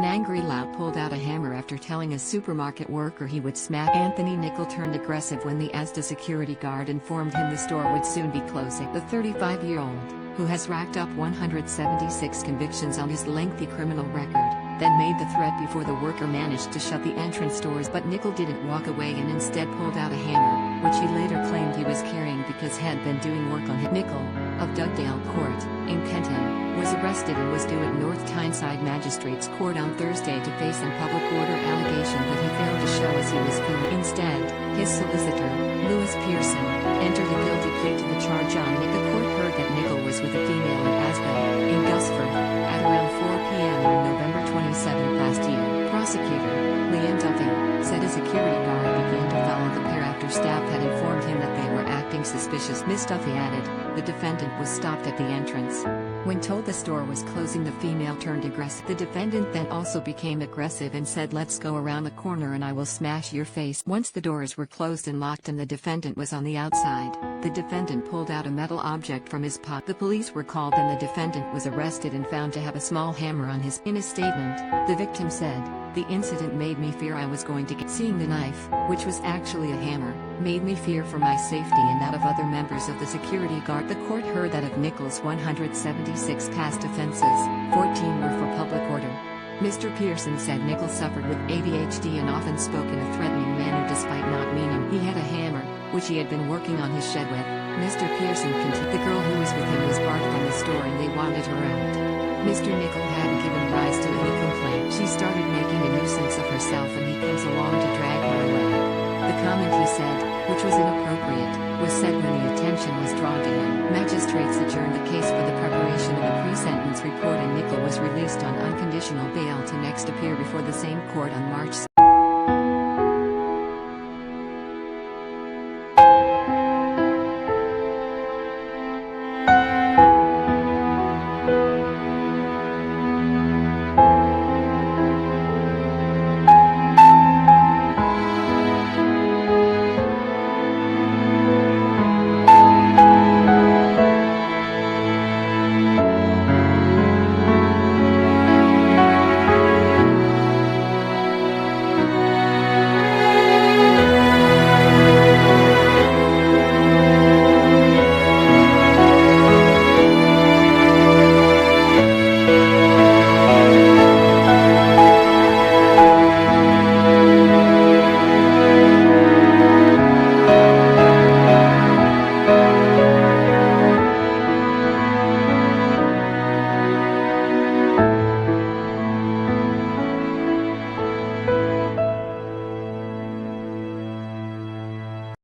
An angry lout pulled out a hammer after telling a supermarket worker he would smack Anthony. Nichol turned aggressive when the Asda security guard informed him the store would soon be closing. The 35-year-old, who has racked up 176 convictions on his lengthy criminal record, then made the threat before the worker managed to shut the entrance doors. But Nichol didn't walk away and instead pulled out a hammer, which he later claimed he was carrying because he had been doing work on him. Nichol, of Dugdale Court, in Kenton, was arrested and was due at North Tyneside Magistrates Court on Thursday to face an public order allegation that he failed to show as he was filming. Instead, his solicitor, Pearson, entered a guilty plea to the charge on it. The court heard that Nichol was with a female at Asda, in Gosforth, at around 4 p.m. on November 27 last year. Prosecutor, Leanne Duffy, said a security guard began to follow the pair after staff had informed him that they were acting suspicious. Ms. Duffy added, the defendant was stopped at the entrance. When told the store was closing, the female turned aggressive. The defendant then also became aggressive and said, "Let's go around the corner and I will smash your face." Once the doors were closed and locked and the defendant was on the outside, the defendant pulled out a metal object from his pocket. The police were called and the defendant was arrested and found to have a small hammer on his. In a statement, the victim said, "The incident made me fear I was going to get. Seeing the knife, which was actually a hammer, made me fear for my safety and that of other members of the security guard." The court heard that of Nichol's 176 past offences, 14 were for public order. Mr. Pearson said Nichol suffered with ADHD and often spoke in a threatening manner despite not meaning. He had a hammer, which he had been working on his shed with. Mr. Pearson continued. The girl who was with him was barred from the store and they wanted her out. Mr. Nichol hadn't given rise to any complaint. She started making a nuisance of herself and he comes along to drag her away. The comment he said, which was inappropriate, was said when the attention was drawn to him. Magistrates adjourned the case for the preparation of a pre-sentence report and Nichol was released on unconditional bail to next appear before the same court on March 6.